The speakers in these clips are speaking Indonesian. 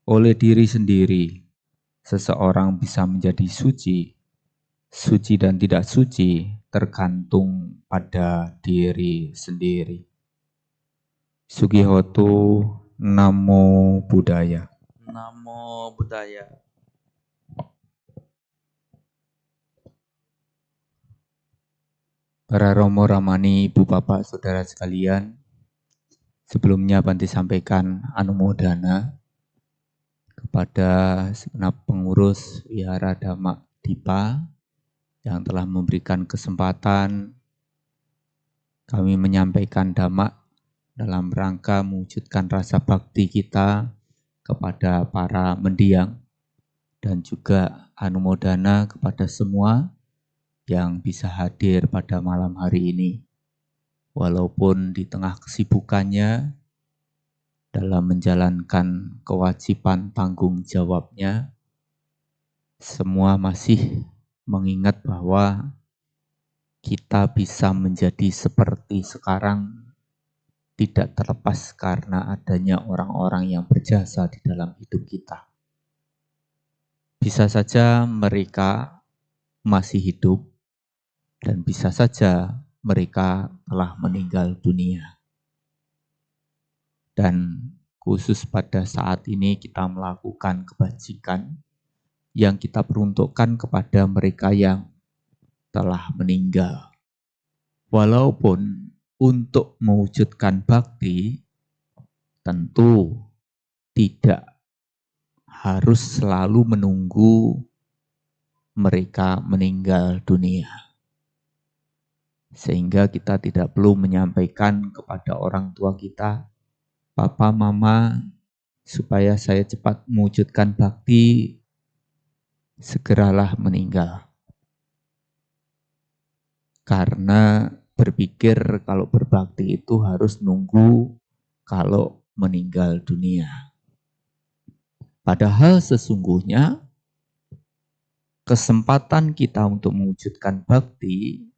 Oleh diri sendiri, seseorang bisa menjadi suci. Suci dan tidak suci tergantung pada diri sendiri. Sugihoto, Namo Buddhaya. Namo Buddhaya. Para Romo Ramani, Ibu Bapak, Saudara sekalian, sebelumnya Bante sampaikan anumodana kepada segenap pengurus Wihara Dhamma Dipa yang telah memberikan kesempatan kami menyampaikan Dhamma dalam rangka mewujudkan rasa bakti kita kepada para mendiang dan juga anumodana kepada semua yang bisa hadir pada malam hari ini. Walaupun di tengah kesibukannya dalam menjalankan kewajiban tanggung jawabnya, semua masih mengingat bahwa kita bisa menjadi seperti sekarang tidak terlepas karena adanya orang-orang yang berjasa di dalam hidup kita. Bisa saja mereka masih hidup dan bisa saja mereka telah meninggal dunia. Dan khusus pada saat ini kita melakukan kebajikan yang kita peruntukkan kepada mereka yang telah meninggal. Walaupun untuk mewujudkan bakti tentu tidak harus selalu menunggu mereka meninggal dunia. Sehingga kita tidak perlu menyampaikan kepada orang tua kita, Papa, Mama, supaya saya cepat mewujudkan bakti, segeralah meninggal. Karena berpikir kalau berbakti itu harus nunggu kalau meninggal dunia. Padahal sesungguhnya kesempatan kita untuk mewujudkan bakti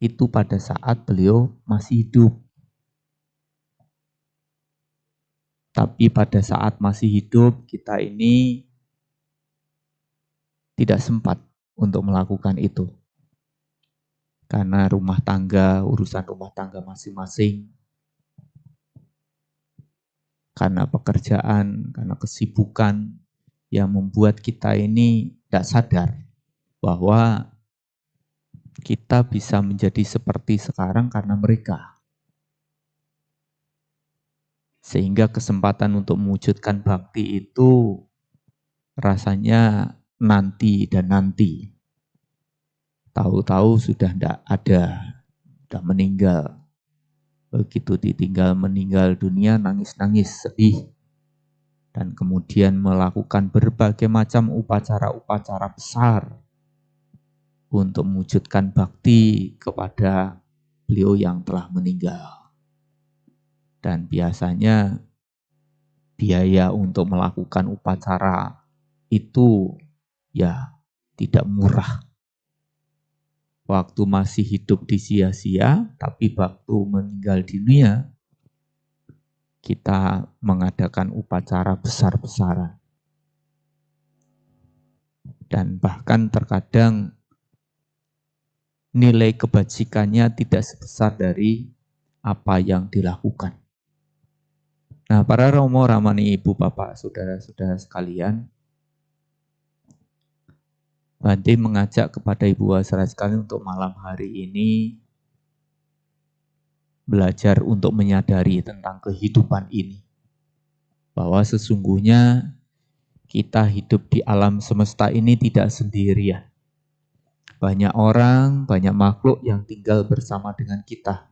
itu pada saat beliau masih hidup. Tapi pada saat masih hidup, kita ini tidak sempat untuk melakukan itu. Karena rumah tangga, urusan rumah tangga masing-masing, karena pekerjaan, karena kesibukan yang membuat kita ini tidak sadar bahwa kita bisa menjadi seperti sekarang karena mereka. Sehingga kesempatan untuk mewujudkan bakti itu rasanya nanti dan nanti. Tahu-tahu sudah tidak ada, sudah meninggal. Begitu ditinggal meninggal dunia, nangis-nangis, sedih. Dan kemudian melakukan berbagai macam upacara-upacara besar untuk mewujudkan bakti kepada beliau yang telah meninggal. Dan biasanya biaya untuk melakukan upacara itu ya tidak murah. Waktu masih hidup disia-sia, tapi waktu meninggal dunia, kita mengadakan upacara besar-besaran. Dan bahkan terkadang nilai kebajikannya tidak sebesar dari apa yang dilakukan. Nah, para Romo Ramani, Ibu Bapak, Saudara-saudara sekalian, Bante mengajak kepada Ibu Wasra sekalian untuk malam hari ini belajar untuk menyadari tentang kehidupan ini. Bahwa sesungguhnya kita hidup di alam semesta ini tidak sendirian. Banyak orang, banyak makhluk yang tinggal bersama dengan kita.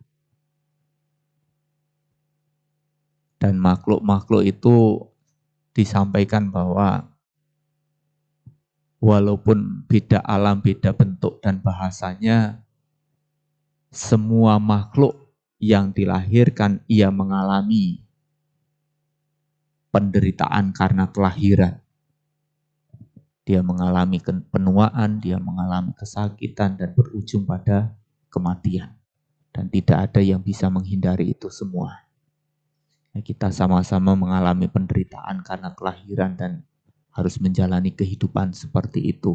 Dan makhluk-makhluk itu disampaikan bahwa walaupun beda alam, beda bentuk dan bahasanya, semua makhluk yang dilahirkan ia mengalami penderitaan karena kelahiran. Dia mengalami penuaan, dia mengalami kesakitan dan berujung pada kematian. Dan tidak ada yang bisa menghindari itu semua. Kita sama-sama mengalami penderitaan karena kelahiran dan harus menjalani kehidupan seperti itu.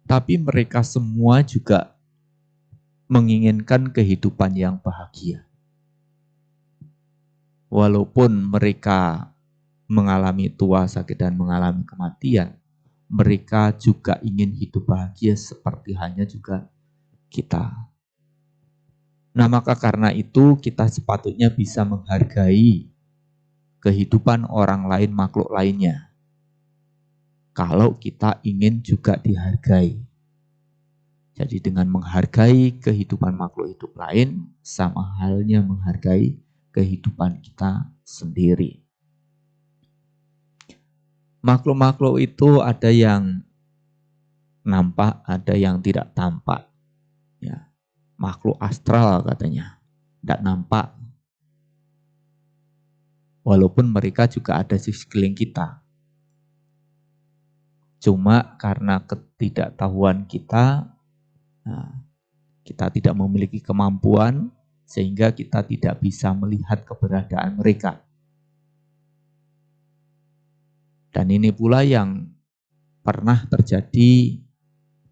Tapi mereka semua juga menginginkan kehidupan yang bahagia. Walaupun mereka mengalami tua, sakit, dan mengalami kematian, mereka juga ingin hidup bahagia seperti halnya juga kita. Nah, maka karena itu kita sepatutnya bisa menghargai kehidupan orang lain, makhluk lainnya. Kalau kita ingin juga dihargai. Jadi dengan menghargai kehidupan makhluk hidup lain, sama halnya menghargai kehidupan kita sendiri. Makhluk-makhluk itu ada yang nampak, ada yang tidak tampak. Ya, makhluk astral katanya, tidak nampak. Walaupun mereka juga ada di sekeliling kita. Cuma karena ketidaktahuan kita, kita tidak memiliki kemampuan sehingga kita tidak bisa melihat keberadaan mereka. Dan ini pula yang pernah terjadi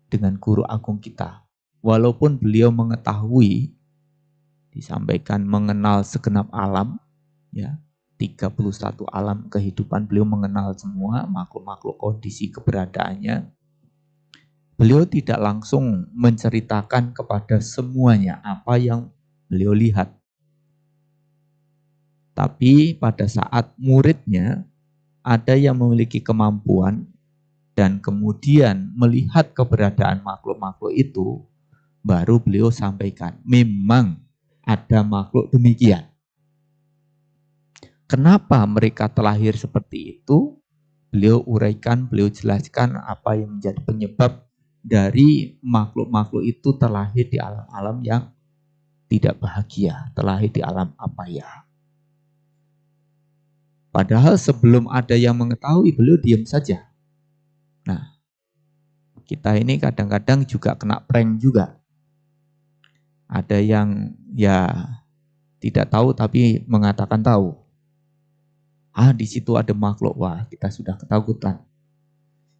dengan guru agung kita. Walaupun beliau mengetahui, disampaikan mengenal segenap alam, ya 31 alam kehidupan, beliau mengenal semua makhluk-makhluk kondisi keberadaannya. Beliau tidak langsung menceritakan kepada semuanya apa yang beliau lihat. Tapi pada saat muridnya ada yang memiliki kemampuan dan kemudian melihat keberadaan makhluk-makhluk itu, baru beliau sampaikan, memang ada makhluk demikian. Kenapa mereka terlahir seperti itu? Beliau uraikan, beliau jelaskan apa yang menjadi penyebab dari makhluk-makhluk itu terlahir di alam-alam yang tidak bahagia, terlahir di alam apaya. Padahal sebelum ada yang mengetahui, beliau diam saja. Nah, kita ini kadang-kadang juga kena prank juga. Ada yang ya tidak tahu tapi mengatakan tahu. Di situ ada makhluk, wah kita sudah ketakutan.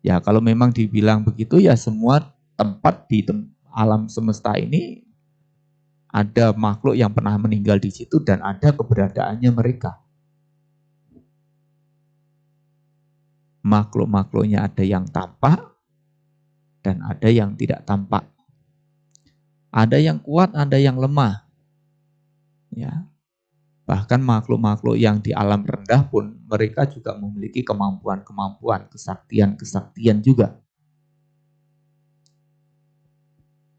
Ya kalau memang dibilang begitu ya semua tempat di alam semesta ini ada makhluk yang pernah meninggal di situ dan ada keberadaannya mereka. Makhluk-makhluknya ada yang tampak dan ada yang tidak tampak. Ada yang kuat, ada yang lemah. Ya. Bahkan makhluk-makhluk yang di alam rendah pun mereka juga memiliki kemampuan-kemampuan, kesaktian-kesaktian juga.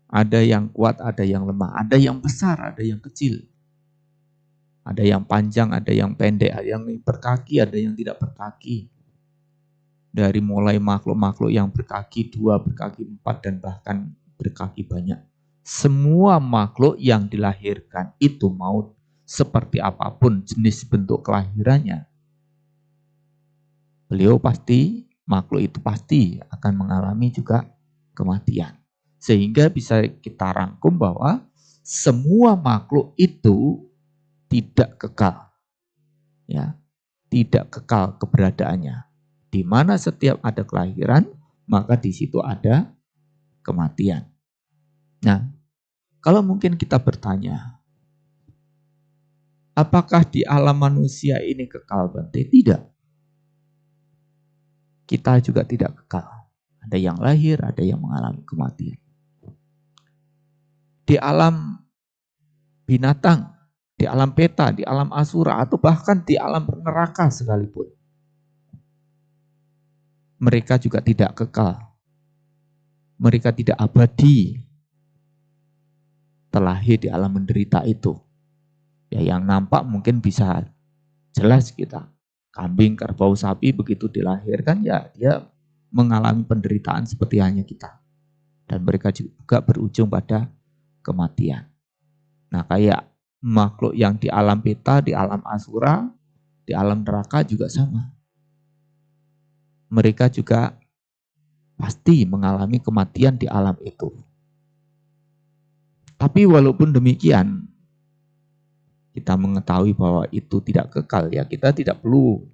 Ada yang kuat, ada yang lemah, ada yang besar, ada yang kecil. Ada yang panjang, ada yang pendek, ada yang berkaki, ada yang tidak berkaki. Dari mulai makhluk-makhluk yang berkaki 2, berkaki 4, dan bahkan berkaki banyak. Semua makhluk yang dilahirkan itu mau seperti apapun jenis bentuk kelahirannya, beliau pasti, makhluk itu pasti akan mengalami juga kematian. Sehingga bisa kita rangkum bahwa semua makhluk itu tidak kekal. Ya, tidak kekal keberadaannya. Di mana setiap ada kelahiran, maka di situ ada kematian. Nah, kalau mungkin kita bertanya, apakah di alam manusia ini kekal, Bante? Tidak. Kita juga tidak kekal. Ada yang lahir, ada yang mengalami kematian. Di alam binatang, di alam peta, di alam asura, atau bahkan di alam neraka sekalipun, mereka juga tidak kekal. Mereka tidak abadi. Terlahir di alam menderita itu. Ya, yang nampak mungkin bisa jelas kita. Kambing, kerbau, sapi begitu dilahirkan ya dia mengalami penderitaan seperti hanya kita. Dan mereka juga berujung pada kematian. Nah, kayak makhluk yang di alam peta, di alam asura, di alam neraka juga sama. Mereka juga pasti mengalami kematian di alam itu. Tapi walaupun demikian, kita mengetahui bahwa itu tidak kekal, ya kita tidak perlu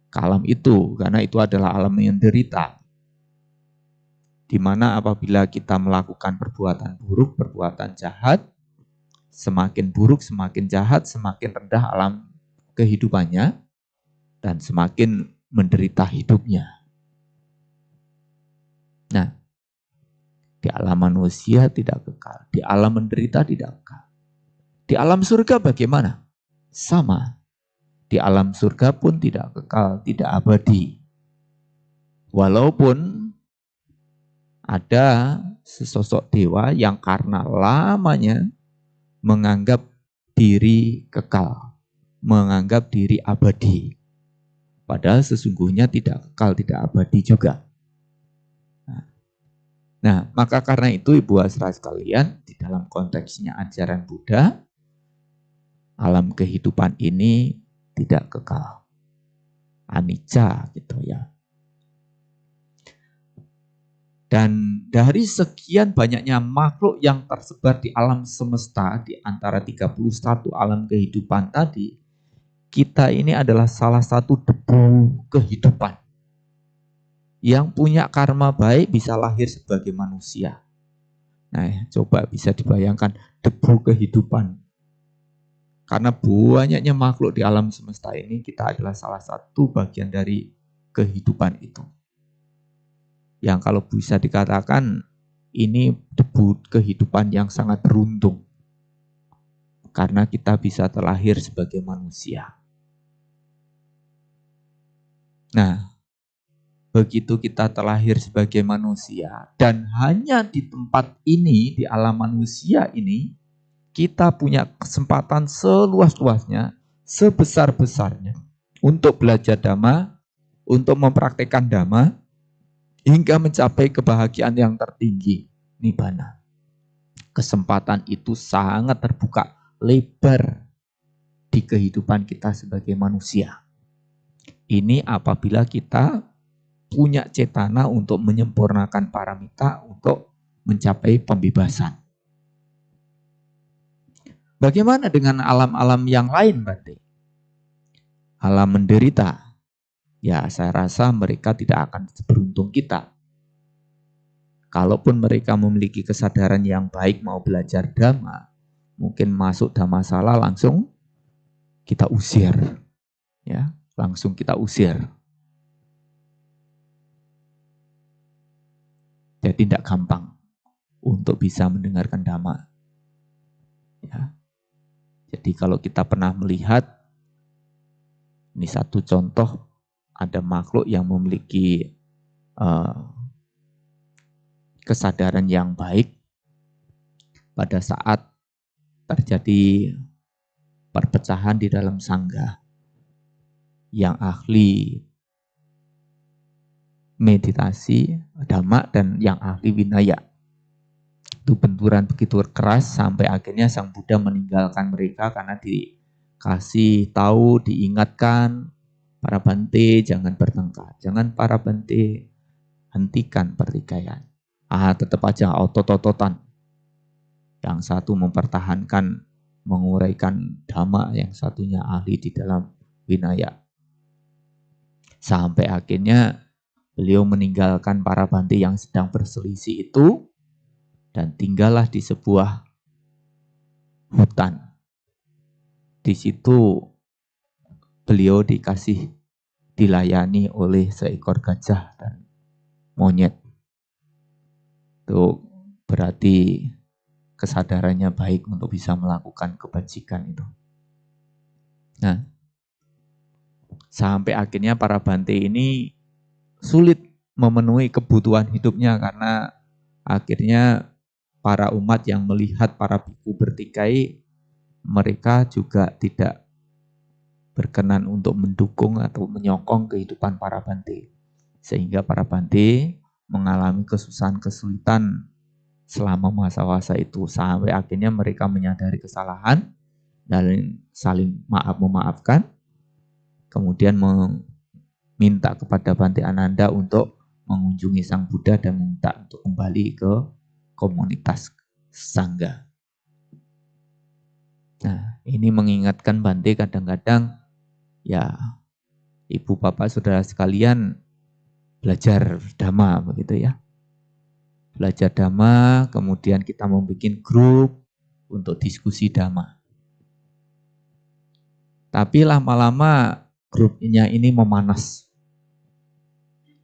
ke alam itu, karena itu adalah alam yang derita. Di mana apabila kita melakukan perbuatan buruk, perbuatan jahat, semakin buruk, semakin jahat, semakin rendah alam kehidupannya, dan semakin menderita hidupnya. Nah, di alam manusia tidak kekal, di alam menderita tidak kekal. Di alam surga bagaimana? Sama. Di alam surga pun tidak kekal, tidak abadi. Walaupun ada sesosok dewa yang karena lamanya menganggap diri kekal, menganggap diri abadi. Padahal sesungguhnya tidak kekal, tidak abadi juga. Nah, maka karena itu Ibu Asra sekalian, di dalam konteksnya ajaran Buddha, alam kehidupan ini tidak kekal. Anicca gitu ya. Dan dari sekian banyaknya makhluk yang tersebar di alam semesta, di antara 31 alam kehidupan tadi, kita ini adalah salah satu debu kehidupan. Yang punya karma baik bisa lahir sebagai manusia. Nah, coba bisa dibayangkan debu kehidupan. Karena banyaknya makhluk di alam semesta ini, kita adalah salah satu bagian dari kehidupan itu. Yang kalau bisa dikatakan, ini debu kehidupan yang sangat beruntung. Karena kita bisa terlahir sebagai manusia. Nah, begitu kita terlahir sebagai manusia, dan hanya di tempat ini, di alam manusia ini, kita punya kesempatan seluas-luasnya, sebesar-besarnya untuk belajar Dhamma, untuk mempraktekkan Dhamma, hingga mencapai kebahagiaan yang tertinggi, Nibbana. Kesempatan itu sangat terbuka, lebar di kehidupan kita sebagai manusia. Ini apabila kita punya cetana untuk menyempurnakan paramita untuk mencapai pembebasan. Bagaimana dengan alam-alam yang lain, Bante? Alam menderita. Ya, saya rasa mereka tidak akan seberuntung kita. Kalaupun mereka memiliki kesadaran yang baik mau belajar Dhamma, mungkin masuk Dhamma salah langsung kita usir. Ya, langsung kita usir. Jadi tidak gampang untuk bisa mendengarkan Dhamma. Ya. Jadi kalau kita pernah melihat, ini satu contoh, ada makhluk yang memiliki kesadaran yang baik pada saat terjadi perpecahan di dalam sangga. Yang ahli meditasi, Dhamma, dan yang ahli Vinaya. Itu benturan begitu keras sampai akhirnya Sang Buddha meninggalkan mereka karena dikasih tahu, diingatkan, para Bante jangan bertengkar, jangan para Bante hentikan pertikaian. Tetap aja otot-ototan. Yang satu mempertahankan, menguraikan Dhamma, yang satunya ahli di dalam Vinaya. Sampai akhirnya beliau meninggalkan para Bante yang sedang berselisih itu, dan tinggallah di sebuah hutan. Di situ beliau dilayani oleh seekor gajah dan monyet. Itu berarti kesadarannya baik untuk bisa melakukan kebajikan itu. Nah, sampai akhirnya para Bante ini sulit memenuhi kebutuhan hidupnya karena akhirnya para umat yang melihat para biku bertikai, mereka juga tidak berkenan untuk mendukung atau menyokong kehidupan para Bante. Sehingga para Bante mengalami kesusahan-kesulitan selama masa-masa itu. Sampai akhirnya mereka menyadari kesalahan dan saling memaafkan. Kemudian meminta kepada Bante Ananda untuk mengunjungi Sang Buddha dan meminta untuk kembali ke komunitas Sangga. Nah, ini mengingatkan Bante kadang-kadang ya ibu bapak saudara sekalian belajar dhamma begitu ya. Belajar dhamma, kemudian kita membuat grup untuk diskusi dhamma. Tapi lama-lama grupnya ini memanas.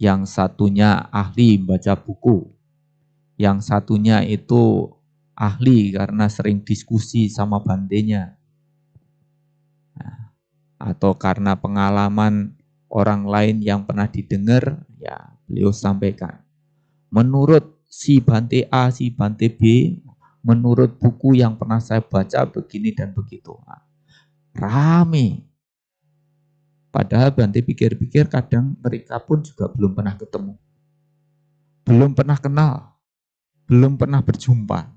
Yang satunya ahli baca buku, yang satunya itu ahli karena sering diskusi sama bandenya. Nah, atau karena pengalaman orang lain yang pernah didengar, ya beliau sampaikan. Menurut si Bante A, si Bante B, menurut buku yang pernah saya baca begini dan begitu. Nah, rame. Padahal Bante pikir-pikir kadang mereka pun juga belum pernah ketemu. Belum pernah kenal. Belum pernah berjumpa.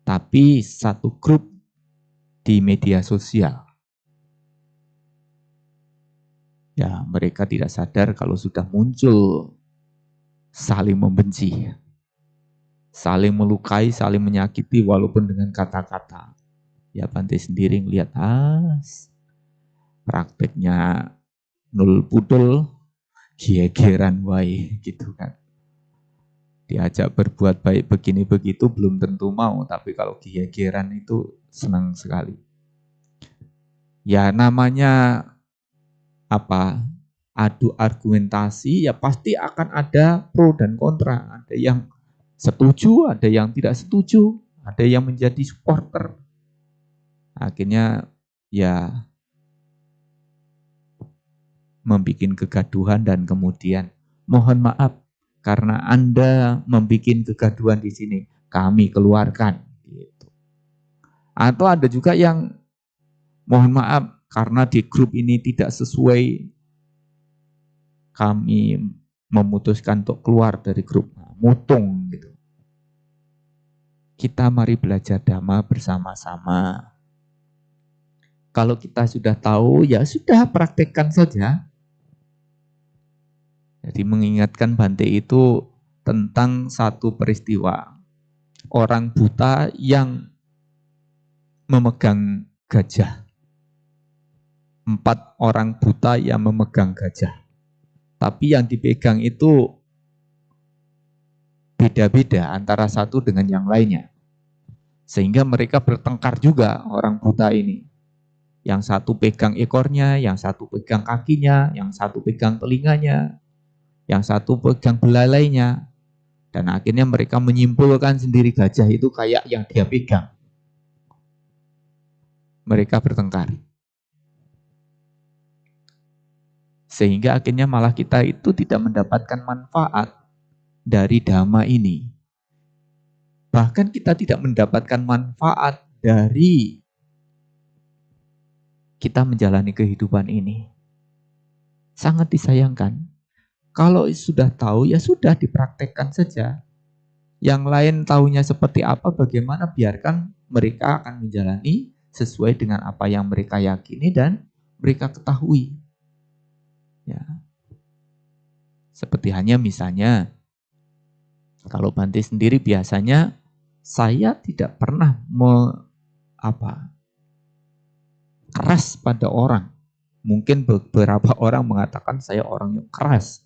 Tapi satu grup di media sosial. Ya, mereka tidak sadar kalau sudah muncul saling membenci. Saling melukai, saling menyakiti walaupun dengan kata-kata. Ya Bante sendiri ngelihat, prakteknya nul pudel, gegeran wae gitu kan. Diajak berbuat baik begini begitu belum tentu mau, tapi kalau gegeran itu senang sekali. Ya namanya apa? Adu argumentasi, ya pasti akan ada pro dan kontra. Ada yang setuju, ada yang tidak setuju, ada yang menjadi supporter. Akhirnya ya membuat kegaduhan dan kemudian mohon maaf karena Anda membuat kegaduhan di sini, kami keluarkan. Gitu. Atau ada juga yang mohon maaf karena di grup ini tidak sesuai, kami memutuskan untuk keluar dari grup, mutung gitu. Kita mari belajar dhamma bersama-sama. Kalau kita sudah tahu, ya sudah praktekkan saja. Jadi mengingatkan Bante itu tentang satu peristiwa. Orang buta yang memegang gajah. 4 orang buta yang memegang gajah. Tapi yang dipegang itu beda-beda antara satu dengan yang lainnya. Sehingga mereka bertengkar juga orang buta ini. Yang satu pegang ekornya, yang satu pegang kakinya, yang satu pegang telinganya, yang satu pegang belalainya. Dan akhirnya mereka menyimpulkan sendiri gajah itu kayak yang dia pegang. Mereka bertengkar. Sehingga akhirnya malah kita itu tidak mendapatkan manfaat dari dhamma ini. Bahkan kita tidak mendapatkan manfaat dari kita menjalani kehidupan ini. Sangat disayangkan. Kalau sudah tahu, ya sudah dipraktekkan saja. Yang lain tahunya seperti apa, bagaimana, biarkan mereka akan menjalani sesuai dengan apa yang mereka yakini dan mereka ketahui. Ya. Seperti hanya misalnya, kalau Bante sendiri biasanya, saya tidak pernah keras pada orang. Mungkin beberapa orang mengatakan saya orang yang keras.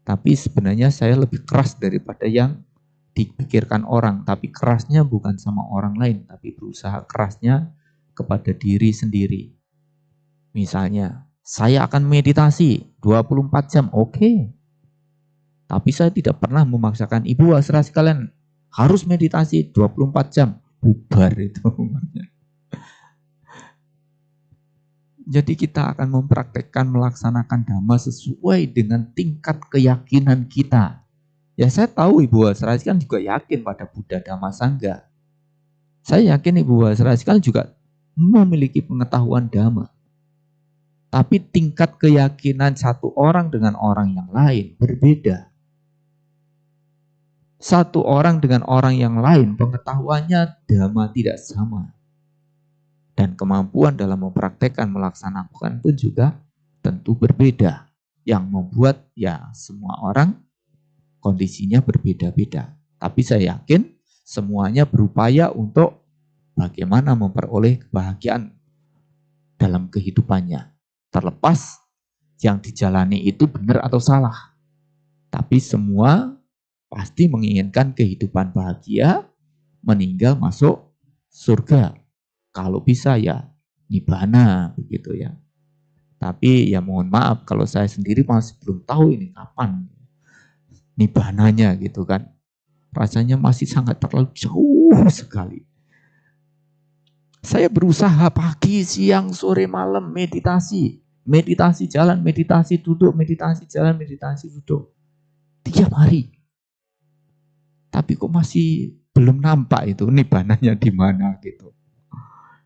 Tapi sebenarnya saya lebih keras daripada yang dipikirkan orang. Tapi kerasnya bukan sama orang lain, tapi berusaha kerasnya kepada diri sendiri. Misalnya, saya akan meditasi 24 jam, oke. Tapi saya tidak pernah memaksakan ibu saudara sekalian harus meditasi 24 jam. Bubar itu. Jadi kita akan mempraktekkan melaksanakan dhamma sesuai dengan tingkat keyakinan kita. Ya saya tahu Ibu Wasra sekalian juga yakin pada Buddha Dhamma Sangha. Saya yakin Ibu Wasra sekalian juga memiliki pengetahuan dhamma. Tapi tingkat keyakinan satu orang dengan orang yang lain berbeda. Satu orang dengan orang yang lain pengetahuannya dhamma tidak sama. Dan kemampuan dalam mempraktekkan melaksanakan pun juga tentu berbeda. Yang membuat ya semua orang kondisinya berbeda-beda. Tapi saya yakin semuanya berupaya untuk bagaimana memperoleh kebahagiaan dalam kehidupannya. Terlepas yang dijalani itu benar atau salah. Tapi semua pasti menginginkan kehidupan bahagia, meninggal masuk surga. Kalau bisa ya nibbana begitu ya. Tapi ya mohon maaf kalau saya sendiri masih belum tahu ini kapan nibbananya gitu kan. Rasanya masih sangat terlalu jauh sekali. Saya berusaha pagi, siang, sore, malam meditasi. Meditasi jalan, meditasi duduk, meditasi jalan, meditasi duduk. Tiap hari. Tapi kok masih belum nampak itu nibbananya di mana gitu.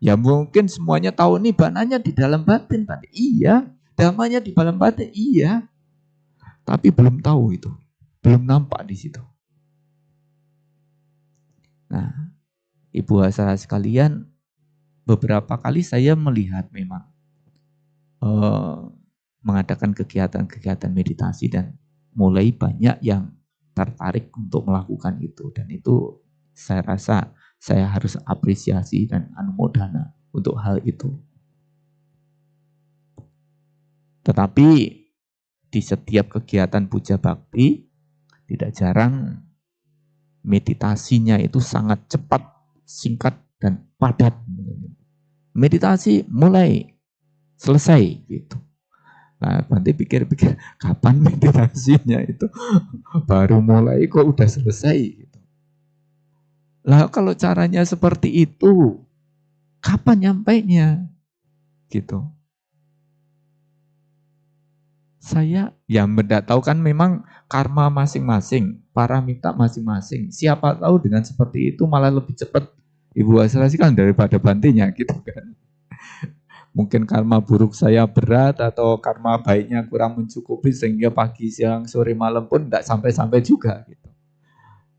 Ya mungkin semuanya tahu nibbananya di dalam batin. Iya, damanya di dalam batin. Iya. Tapi belum tahu itu. Belum nampak di situ. Nah, Ibu Hasra sekalian, beberapa kali saya melihat memang mengadakan kegiatan-kegiatan meditasi dan mulai banyak yang tertarik untuk melakukan itu. Dan itu saya rasa saya harus apresiasi dan anumodana untuk hal itu. Tetapi di setiap kegiatan puja bakti, tidak jarang meditasinya itu sangat cepat, singkat, dan padat. Meditasi mulai, selesai gitu. Nah, nanti pikir-pikir kapan meditasinya itu baru mulai kok udah selesai gitu. Lah kalau caranya seperti itu, kapan nyampainya? Gitu. Saya ya tidak tahu kan memang karma masing-masing, paramita masing-masing. Siapa tahu dengan seperti itu malah lebih cepat Ibu Hasra kan daripada Bantinya gitu kan. Mungkin karma buruk saya berat atau karma baiknya kurang mencukupi sehingga pagi, siang, sore, malam pun tidak sampai-sampai juga gitu.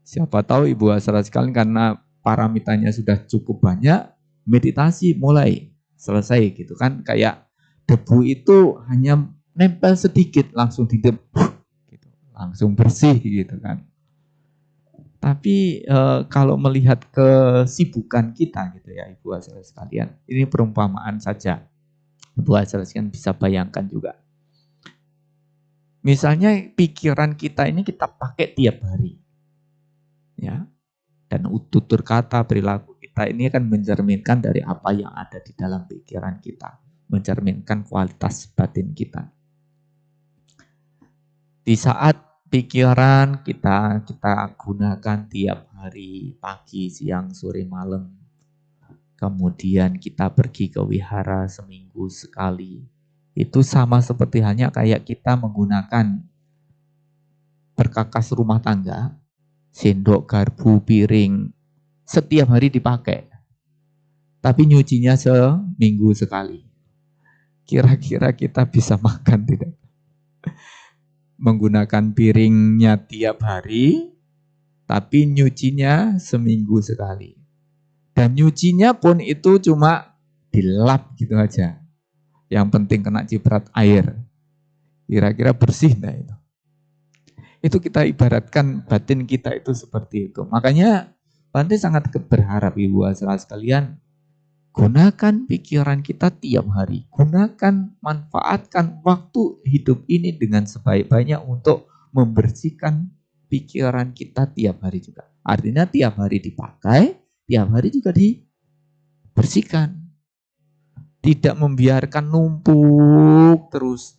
Siapa tahu Ibu Hasra sekalian karena paramitanya sudah cukup banyak, meditasi mulai selesai gitu kan. Kayak debu itu hanya nempel sedikit langsung gitu, langsung bersih gitu kan. Tapi kalau melihat kesibukan kita gitu ya Ibu Hasra sekalian, ini perumpamaan saja. Ibu Hasra sekalian bisa bayangkan juga. Misalnya pikiran kita ini kita pakai tiap hari. Ya. Dan tutur kata perilaku kita ini akan mencerminkan dari apa yang ada di dalam pikiran kita, mencerminkan kualitas batin kita. Di saat pikiran kita gunakan tiap hari, pagi, siang, sore, malam. Kemudian kita pergi ke wihara seminggu sekali. Itu sama seperti hanya kayak kita menggunakan perkakas rumah tangga, sendok, garpu, piring, setiap hari dipakai. Tapi nyucinya seminggu sekali. Kira-kira kita bisa makan tidak? Menggunakan piringnya tiap hari, tapi nyucinya seminggu sekali. Dan nyucinya pun itu cuma dilap gitu aja. Yang penting kena ciprat air. Kira-kira bersih enggak itu? Itu kita ibaratkan batin kita itu seperti itu. Makanya Bante sangat berharap Ibu Hasra sekalian, gunakan pikiran kita tiap hari. Gunakan, manfaatkan waktu hidup ini dengan sebaik-baiknya untuk membersihkan pikiran kita tiap hari juga. Artinya tiap hari dipakai, tiap hari juga dibersihkan. Tidak membiarkan numpuk terus.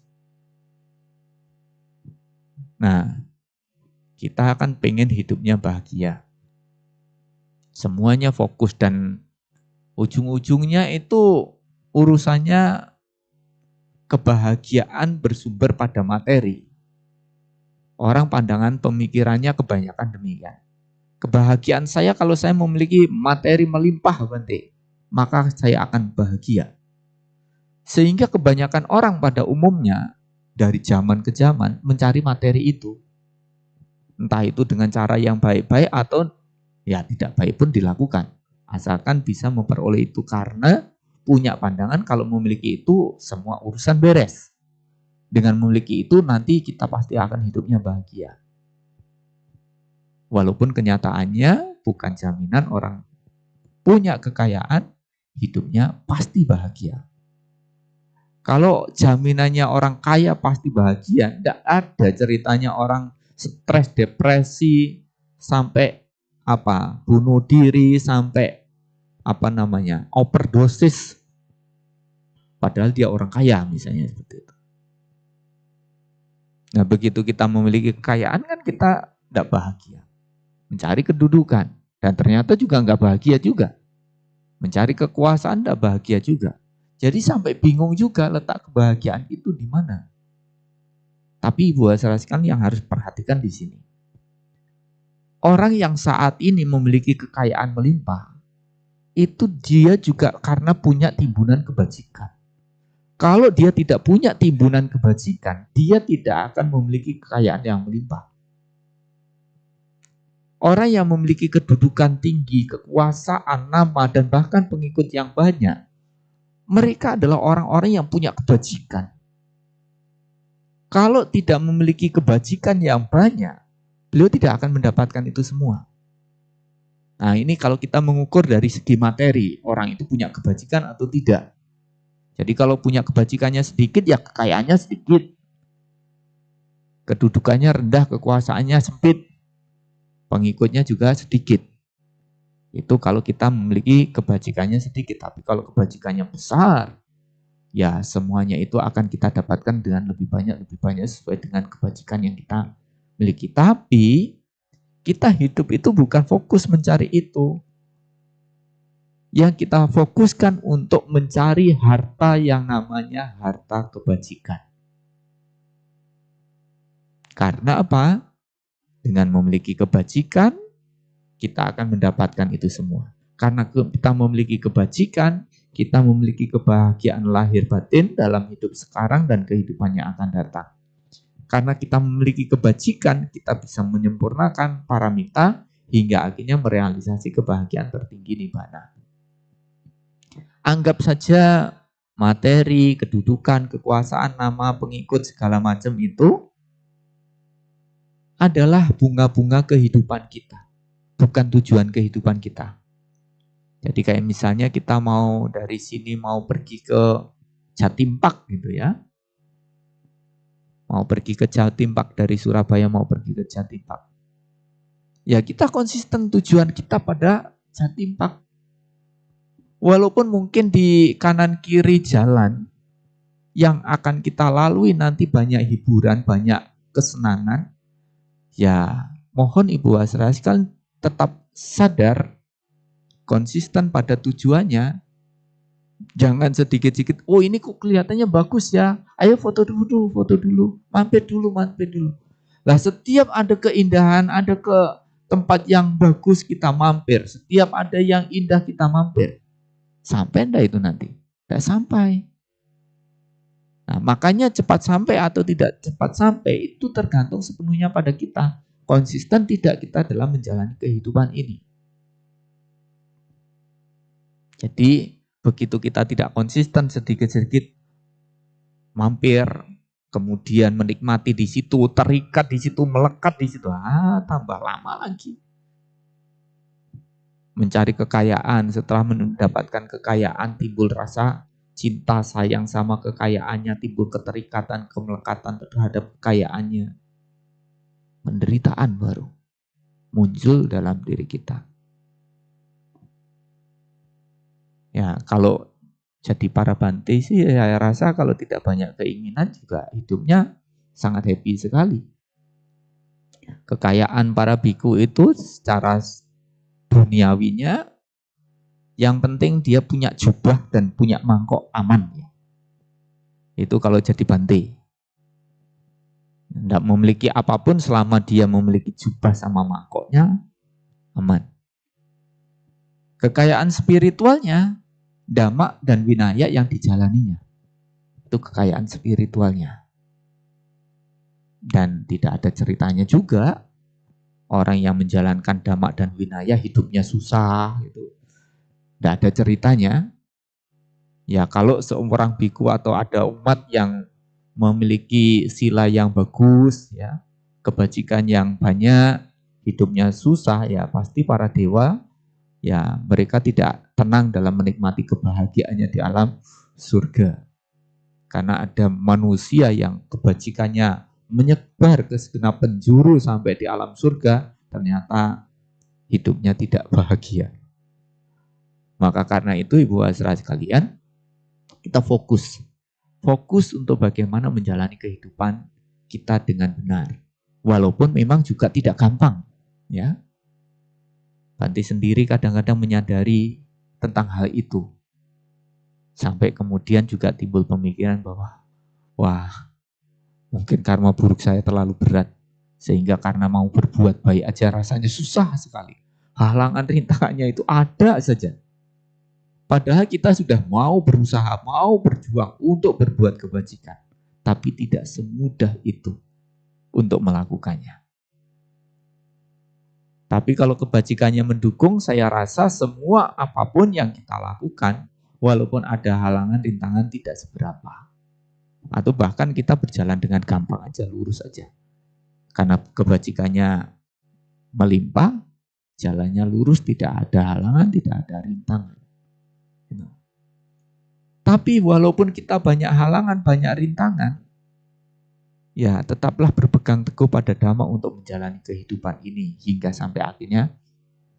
Nah, kita akan pengen hidupnya bahagia. Semuanya fokus dan ujung-ujungnya itu urusannya kebahagiaan bersumber pada materi. Orang pandangan pemikirannya kebanyakan demikian. Kebahagiaan saya kalau saya memiliki materi melimpah, Bante, maka saya akan bahagia. Sehingga kebanyakan orang pada umumnya dari zaman ke zaman mencari materi itu. Entah itu dengan cara yang baik-baik atau ya tidak baik pun dilakukan. Asalkan bisa memperoleh itu karena punya pandangan kalau memiliki itu semua urusan beres. Dengan memiliki itu nanti kita pasti akan hidupnya bahagia. Walaupun kenyataannya bukan jaminan orang punya kekayaan, hidupnya pasti bahagia. Kalau jaminannya orang kaya pasti bahagia, tidak ada ceritanya orang stres, depresi, sampai bunuh diri, sampai overdosis. Padahal dia orang kaya misalnya seperti itu. Nah begitu kita memiliki kekayaan kan kita tidak bahagia. Mencari kedudukan. Dan ternyata juga nggak bahagia juga. Mencari kekuasaan tidak bahagia juga. Jadi sampai bingung juga letak kebahagiaan itu di mana. Tapi Ibu saudara sekalian yang harus perhatikan di sini. Orang yang saat ini memiliki kekayaan melimpah, itu dia juga karena punya timbunan kebajikan. Kalau dia tidak punya timbunan kebajikan, dia tidak akan memiliki kekayaan yang melimpah. Orang yang memiliki kedudukan tinggi, kekuasaan, nama, dan bahkan pengikut yang banyak, mereka adalah orang-orang yang punya kebajikan. Kalau tidak memiliki kebajikan yang banyak, beliau tidak akan mendapatkan itu semua. Nah ini kalau kita mengukur dari segi materi, orang itu punya kebajikan atau tidak. Jadi kalau punya kebajikannya sedikit, ya kekayaannya sedikit. Kedudukannya rendah, kekuasaannya sempit. Pengikutnya juga sedikit. Itu kalau kita memiliki kebajikannya sedikit. Tapi kalau kebajikannya besar, ya semuanya itu akan kita dapatkan dengan lebih banyak sesuai dengan kebajikan yang kita miliki. Tapi kita hidup itu bukan fokus mencari itu. Yang kita fokuskan untuk mencari harta yang namanya harta kebajikan. Karena apa? Dengan memiliki kebajikan, kita akan mendapatkan itu semua. Karena kita memiliki kebajikan, kita memiliki kebahagiaan lahir batin dalam hidup sekarang dan kehidupan yang akan datang. Karena kita memiliki kebajikan, kita bisa menyempurnakan paramita hingga akhirnya merealisasi kebahagiaan tertinggi nibbana. Anggap saja materi, kedudukan, kekuasaan, nama, pengikut, segala macam itu adalah bunga-bunga kehidupan kita, bukan tujuan kehidupan kita. Jadi kayak misalnya kita mau dari sini mau pergi ke Jatim Park gitu ya. Mau pergi ke Jatim Park dari Surabaya mau pergi ke Jatim Park. Ya kita konsisten tujuan kita pada Jatim Park. Walaupun mungkin di kanan kiri jalan yang akan kita lalui nanti banyak hiburan, banyak kesenangan. Ya, mohon Ibu saudara sekalian tetap sadar, konsisten pada tujuannya. Jangan sedikit-sedikit, oh ini kok kelihatannya bagus ya, ayo foto dulu, mampir dulu. Lah setiap ada keindahan, ada ke tempat yang bagus kita mampir. Setiap ada yang indah kita mampir. Sampai enggak itu nanti? Enggak sampai. Nah, makanya cepat sampai atau tidak cepat sampai itu tergantung sepenuhnya pada kita. Konsisten tidak kita dalam menjalani kehidupan ini. Jadi begitu kita tidak konsisten sedikit-sedikit mampir, kemudian menikmati di situ, terikat di situ, melekat di situ, tambah lama lagi. Mencari kekayaan, setelah mendapatkan kekayaan timbul rasa cinta sayang sama kekayaannya, timbul keterikatan, kemelekatan terhadap kekayaannya. Penderitaan baru muncul dalam diri kita. Ya, kalau jadi para bante sih saya rasa kalau tidak banyak keinginan juga hidupnya sangat happy sekali. Kekayaan para biku itu secara duniawinya yang penting dia punya jubah dan punya mangkok aman. Itu kalau jadi bante. Tidak memiliki apapun selama dia memiliki jubah sama mangkoknya, aman. Kekayaan spiritualnya, dhamma dan vinaya yang dijalaninya. Itu kekayaan spiritualnya. Dan tidak ada ceritanya juga, orang yang menjalankan dhamma dan vinaya hidupnya susah. Gitu. Tidak ada ceritanya. Ya kalau seorang biku atau ada umat yang memiliki sila yang bagus, ya, kebajikan yang banyak, hidupnya susah, ya pasti para dewa ya mereka tidak tenang dalam menikmati kebahagiaannya di alam surga. Karena ada manusia yang kebajikannya menyebar ke segenap penjuru sampai di alam surga, ternyata hidupnya tidak bahagia. Maka karena itu Ibu Asra sekalian, kita fokus untuk bagaimana menjalani kehidupan kita dengan benar. Walaupun memang juga tidak gampang, ya. Bante sendiri kadang-kadang menyadari tentang hal itu. Sampai kemudian juga timbul pemikiran bahwa, wah, mungkin karma buruk saya terlalu berat. Sehingga karena mau berbuat baik aja rasanya susah sekali. Halangan rintangannya itu ada saja. Padahal kita sudah mau berusaha, mau berjuang untuk berbuat kebajikan. Tapi tidak semudah itu untuk melakukannya. Tapi kalau kebajikannya mendukung, saya rasa semua apapun yang kita lakukan, walaupun ada halangan, rintangan tidak seberapa. Atau bahkan kita berjalan dengan gampang aja, lurus aja. Karena kebajikannya melimpah, jalannya lurus, tidak ada halangan, tidak ada rintangan. Tapi walaupun kita banyak halangan, banyak rintangan, ya tetaplah berpegang teguh pada Dhamma untuk menjalani kehidupan ini hingga sampai akhirnya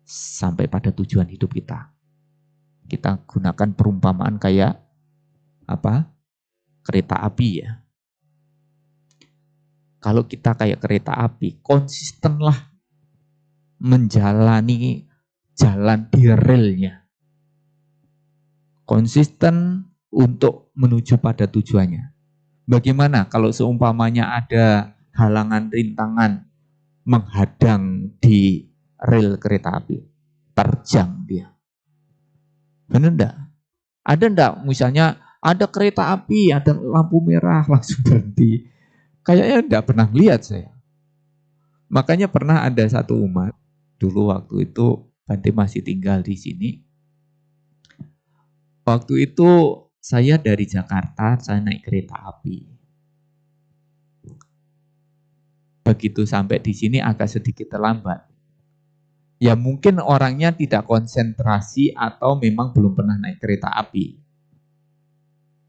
sampai pada tujuan hidup kita. Kita gunakan perumpamaan kayak apa? Kereta api ya. Kalau kita kayak kereta api, konsistenlah menjalani jalan di relnya. Konsisten untuk menuju pada tujuannya. Bagaimana kalau seumpamanya ada halangan rintangan menghadang di rel kereta api? Terjang dia. Benar enggak? Ada enggak misalnya ada kereta api, ada lampu merah langsung berhenti? Kayaknya enggak pernah lihat saya. Makanya pernah ada satu umat, dulu waktu itu Bante masih tinggal di sini. Waktu itu saya dari Jakarta, saya naik kereta api. Begitu sampai di sini agak sedikit terlambat. Ya mungkin orangnya tidak konsentrasi atau memang belum pernah naik kereta api.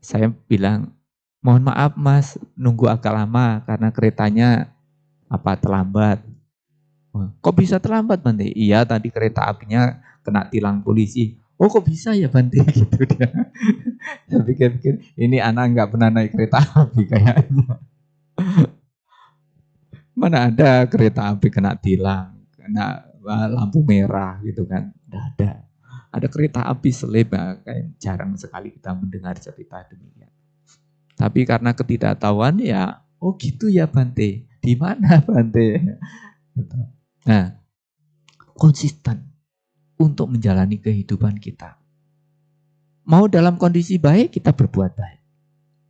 Saya bilang, mohon maaf mas, nunggu agak lama karena keretanya terlambat. Kok bisa terlambat Bante? Iya tadi kereta apinya kena tilang polisi. Oh kok bisa ya Bante gitu dia. Saya pikir-pikir ini anak nggak pernah naik kereta api kayaknya. Mana ada kereta api kena tilang, kena lampu merah gitu kan? Nggak ada. Ada kereta api selip, kayak jarang sekali kita mendengar cerita demikian. Tapi karena ketidaktahuan ya, oh gitu ya Bante. Di mana Bante? Nah, konsisten untuk menjalani kehidupan kita. Mau dalam kondisi baik, kita berbuat baik.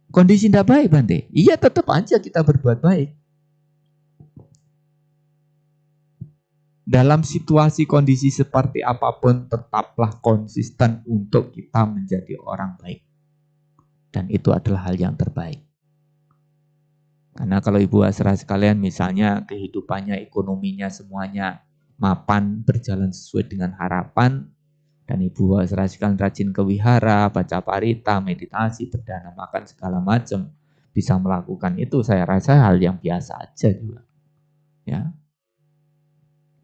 Kondisi tidak baik, Bante. Iya, tetap aja kita berbuat baik. Dalam situasi kondisi seperti apapun, tetaplah konsisten untuk kita menjadi orang baik. Dan itu adalah hal yang terbaik. Karena kalau Ibu Asra sekalian misalnya kehidupannya, ekonominya semuanya mapan, berjalan sesuai dengan harapan, dan Ibu Asra sekalian rajin ke wihara, baca parita, meditasi, berdana makan segala macam, bisa melakukan itu, saya rasa hal yang biasa aja juga. Ya.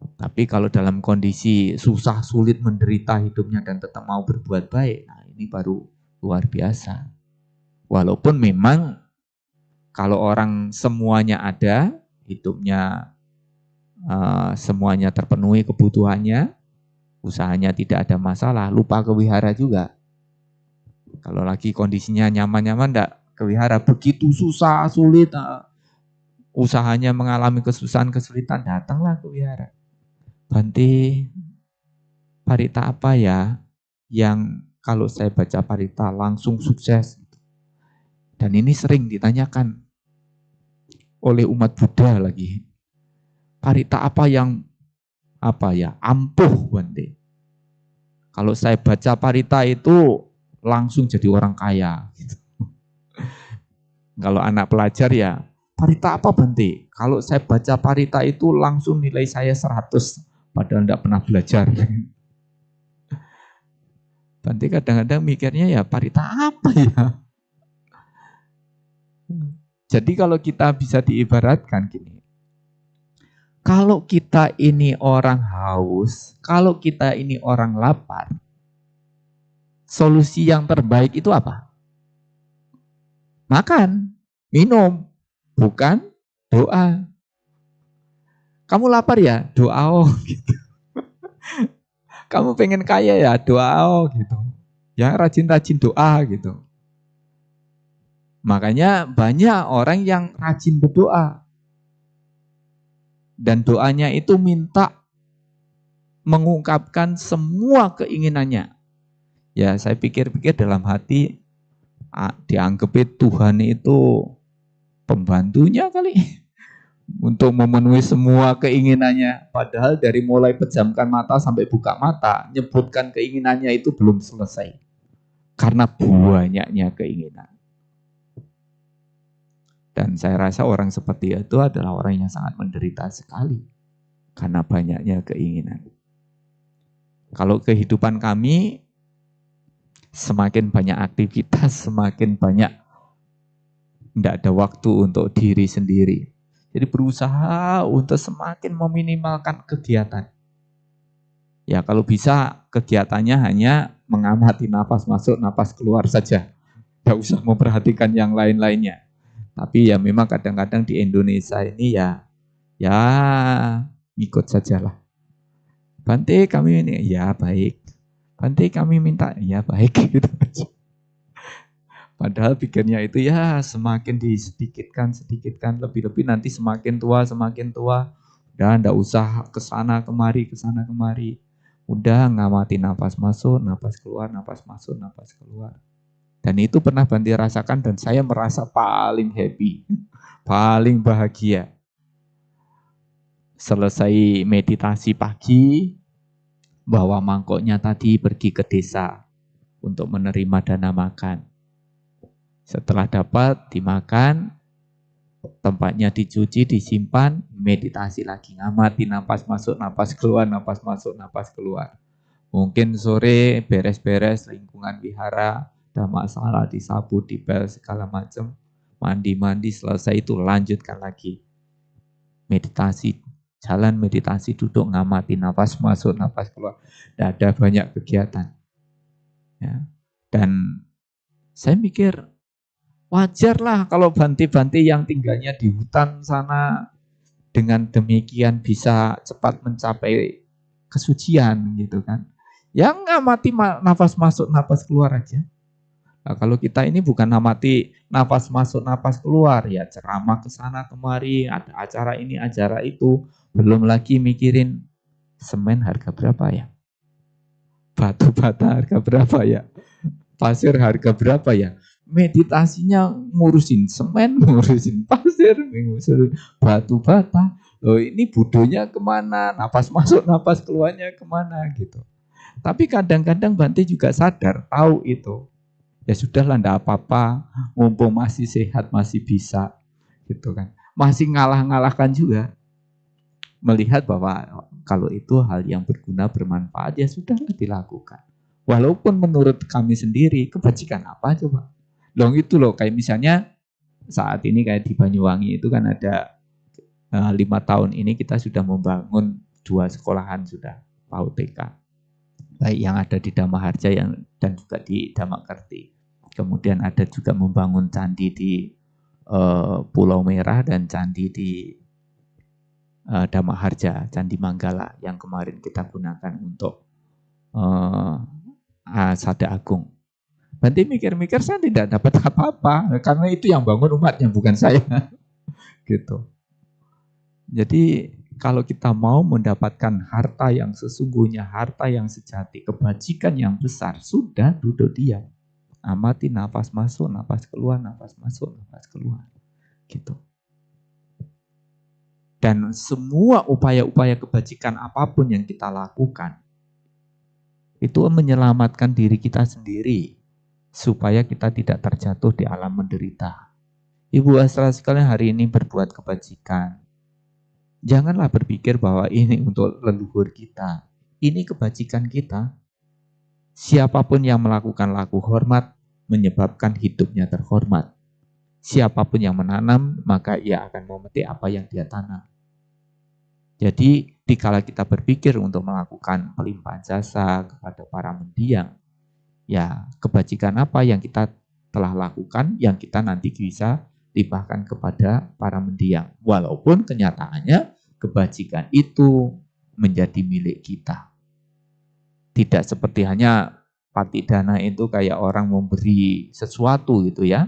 Tapi kalau dalam kondisi susah, sulit, menderita hidupnya dan tetap mau berbuat baik, nah ini baru luar biasa. Walaupun memang kalau orang semuanya ada, hidupnya semuanya terpenuhi kebutuhannya, usahanya tidak ada masalah, lupa ke wihara juga. Kalau lagi kondisinya nyaman-nyaman enggak ke wihara, begitu susah, sulit, usahanya mengalami kesusahan, kesulitan, datanglah ke wihara. Bante, parita apa ya yang kalau saya baca parita langsung sukses? Dan ini sering ditanyakan oleh umat Buddha lagi. Parita apa yang ampuh Bante? Kalau saya baca parita itu langsung jadi orang kaya. Kalau anak pelajar ya, parita apa Bante? Kalau saya baca parita itu langsung nilai saya 100, padahal tidak pernah belajar. Bante kadang-kadang mikirnya ya parita apa ya? Jadi kalau kita bisa diibaratkan gini, kalau kita ini orang haus, kalau kita ini orang lapar, solusi yang terbaik itu apa? Makan, minum, bukan doa. Kamu lapar ya, doa oh gitu. Kamu pengen kaya ya, doa oh gitu. Ya rajin-rajin doa gitu. Makanya banyak orang yang rajin berdoa. Dan doanya itu minta mengungkapkan semua keinginannya. Ya saya pikir-pikir dalam hati, dianggap Tuhan itu pembantunya kali. Untuk memenuhi semua keinginannya. Padahal dari mulai pejamkan mata sampai buka mata, nyebutkan keinginannya itu belum selesai. Karena banyaknya keinginan. Dan saya rasa orang seperti itu adalah orang yang sangat menderita sekali. Karena banyaknya keinginan. Kalau kehidupan kami, semakin banyak aktivitas, semakin banyak tidak ada waktu untuk diri sendiri. Jadi berusaha untuk semakin meminimalkan kegiatan. Ya kalau bisa kegiatannya hanya mengamati nafas masuk, nafas keluar saja. Tidak usah memperhatikan yang lain-lainnya. Tapi ya memang kadang-kadang di Indonesia ini ya ikut sajalah. Bante kami ini, ya baik. Bante kami minta, ya baik. Gitu aja. Padahal pikirnya itu ya semakin disedikitkan, lebih-lebih nanti semakin tua. Udah ndak usah kesana kemari. Udah ngamati nafas masuk, nafas keluar, nafas masuk, nafas keluar. Dan itu pernah Bante rasakan dan saya merasa paling happy, paling bahagia. Selesai meditasi pagi, bawa mangkoknya tadi pergi ke desa untuk menerima dana makan. Setelah dapat, dimakan, tempatnya dicuci, disimpan, meditasi lagi. Ngamati nafas masuk, nafas keluar, nafas masuk, nafas keluar. Mungkin sore beres-beres lingkungan wihara, ada masalah, disapu, dibel, segala macam. Mandi-mandi, selesai itu lanjutkan lagi. Meditasi, jalan meditasi, duduk, ngamati nafas masuk, nafas keluar. Tidak ada banyak kegiatan. Ya. Dan saya mikir, wajarlah kalau Bante-Bante yang tinggalnya di hutan sana dengan demikian bisa cepat mencapai kesucian gitu kan. Yang ngamati nafas masuk, nafas keluar aja. Nah, kalau kita ini bukan ngamati nafas masuk, nafas keluar, ya ceramah ke sana kemari, ada acara ini, acara itu, belum lagi mikirin semen harga berapa ya, batu bata harga berapa ya, pasir harga berapa ya. Meditasinya ngurusin semen, ngurusin pasir, ngurusin batu bata. Loh ini budonya kemana, nafas masuk, nafas keluarnya kemana gitu. Tapi kadang-kadang Bante juga sadar, tahu itu. Ya sudahlah, enggak apa-apa, mumpung masih sehat, masih bisa, gitu kan. Masih ngalah-ngalahkan juga. Melihat bahwa kalau itu hal yang berguna, bermanfaat, ya sudahlah dilakukan. Walaupun menurut kami sendiri, kebajikan apa coba? Loh itu loh, kayak misalnya saat ini kayak di Banyuwangi itu kan ada 5 tahun ini kita sudah membangun 2 sekolahan sudah, PAUD TK. Baik yang ada di Damaharja dan juga di Damakerti. Kemudian ada juga membangun candi di Pulau Merah dan candi di Damaharja, Candi Manggala yang kemarin kita gunakan untuk Sada Agung. Nanti mikir-mikir saya tidak dapat apa-apa karena itu yang bangun umatnya bukan saya. Gitu. Jadi kalau kita mau mendapatkan harta yang sesungguhnya, harta yang sejati, kebajikan yang besar, sudah duduk diam. Amati nafas masuk, nafas keluar, nafas masuk, nafas keluar. Gitu. Dan semua upaya-upaya kebajikan apapun yang kita lakukan, itu menyelamatkan diri kita sendiri, supaya kita tidak terjatuh di alam menderita. Ibu Astra sekalian hari ini berbuat kebajikan. Janganlah berpikir bahwa ini untuk leluhur kita. Ini kebajikan kita. Siapapun yang melakukan laku hormat menyebabkan hidupnya terhormat. Siapapun yang menanam, maka ia akan memetik apa yang dia tanam. Jadi, dikala kita berpikir untuk melakukan pelimpahan jasa kepada para mendiang, ya kebajikan apa yang kita telah lakukan, yang kita nanti bisa limpahkan kepada para mendiang. Walaupun kenyataannya kebajikan itu menjadi milik kita. Tidak seperti hanya patidana itu kayak orang memberi sesuatu gitu ya.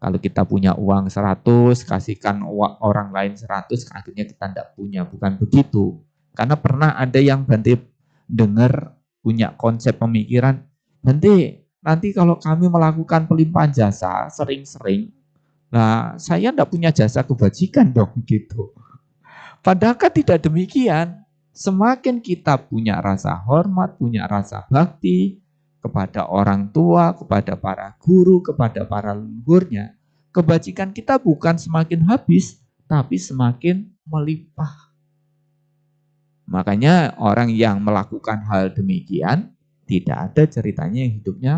Kalau kita punya uang 100, kasihkan orang lain 100, akhirnya kita tidak punya. Bukan begitu. Karena pernah ada yang Bante dengar punya konsep pemikiran, Bante, nanti kalau kami melakukan pelimpahan jasa sering-sering, nah saya tidak punya jasa kebajikan dong gitu. Padahal kan tidak demikian. Semakin kita punya rasa hormat, punya rasa bakti kepada orang tua, kepada para guru, kepada para leluhurnya, kebajikan kita bukan semakin habis, tapi semakin melimpah. Makanya orang yang melakukan hal demikian, tidak ada ceritanya yang hidupnya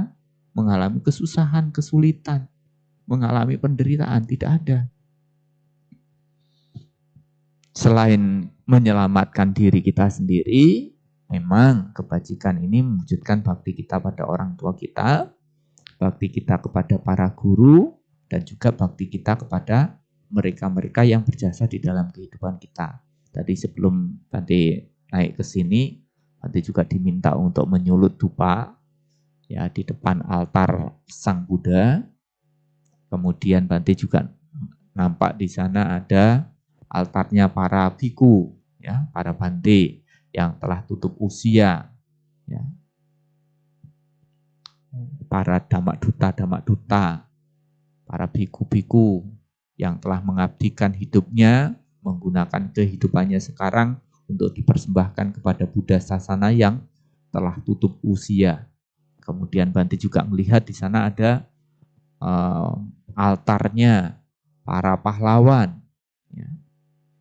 mengalami kesusahan, kesulitan, mengalami penderitaan, tidak ada. Selain menyelamatkan diri kita sendiri, memang kebajikan ini mewujudkan bakti kita pada orang tua kita, bakti kita kepada para guru, dan juga bakti kita kepada mereka-mereka yang berjasa di dalam kehidupan kita. Tadi sebelum Bante naik ke sini, Bante juga diminta untuk menyulut dupa ya di depan altar Sang Buddha. Kemudian Bante juga nampak di sana ada altarnya para biku, ya, para bante yang telah tutup usia, ya. Para damak duta, para biku-biku yang telah mengabdikan hidupnya, menggunakan kehidupannya sekarang untuk dipersembahkan kepada Buddha Sasana yang telah tutup usia. Kemudian Bante juga melihat di sana ada altarnya para pahlawan.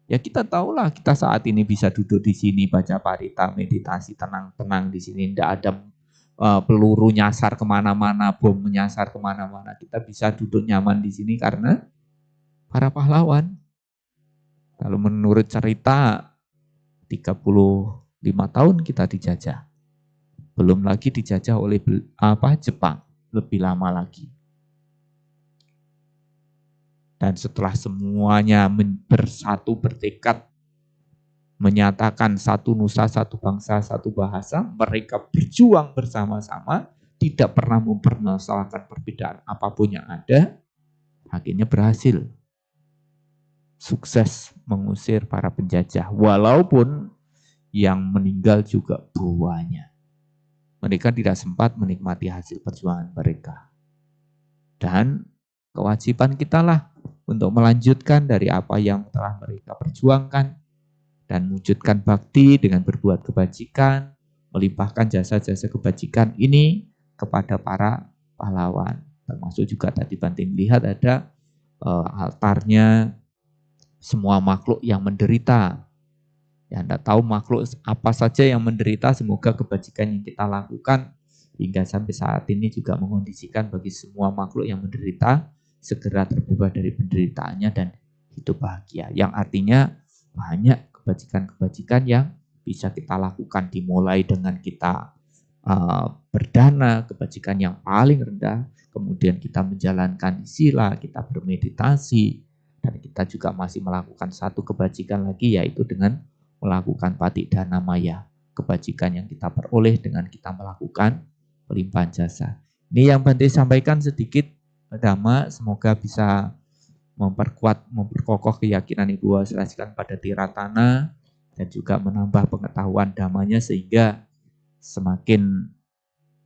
Ya kita tahulah kita saat ini bisa duduk di sini baca parita, meditasi tenang-tenang di sini, tidak ada peluru nyasar kemana-mana, bom menyasar kemana-mana. Kita bisa duduk nyaman di sini karena para pahlawan. Kalau menurut cerita 35 tahun kita dijajah. Belum lagi dijajah oleh Jepang, lebih lama lagi. Dan setelah semuanya bersatu bertekad menyatakan satu nusa, satu bangsa, satu bahasa, mereka berjuang bersama-sama, tidak pernah mempermasalahkan perbedaan apapun yang ada, akhirnya berhasil. Sukses mengusir para penjajah, walaupun yang meninggal juga banyak. Mereka tidak sempat menikmati hasil perjuangan mereka. Dan kewajiban kita lah untuk melanjutkan dari apa yang telah mereka perjuangkan dan mewujudkan bakti dengan berbuat kebajikan, melimpahkan jasa-jasa kebajikan ini kepada para pahlawan. Termasuk juga tadi Bante lihat ada altarnya semua makhluk yang menderita. Ya, Anda tahu makhluk apa saja yang menderita, semoga kebajikan yang kita lakukan hingga sampai saat ini juga mengondisikan bagi semua makhluk yang menderita segera terbebas dari penderitaannya dan hidup bahagia. Yang artinya banyak kebajikan-kebajikan yang bisa kita lakukan, dimulai dengan kita berdana, kebajikan yang paling rendah, kemudian kita menjalankan sila, kita bermeditasi, dan kita juga masih melakukan satu kebajikan lagi, yaitu dengan melakukan patidana maya, kebajikan yang kita peroleh dengan kita melakukan pelimpahan jasa. Ini yang Bante sampaikan sedikit Dhamma, semoga bisa memperkokoh keyakinan Ibu Wasilasikan pada Tiratana dan juga menambah pengetahuan dhammanya sehingga semakin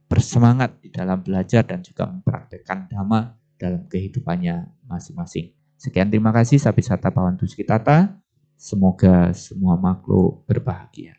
bersemangat di dalam belajar dan juga mempraktekkan dhamma dalam kehidupannya masing-masing. Sekian, terima kasih. Sabi Sata Bhavantu Sukhitata. Semoga semua makhluk berbahagia.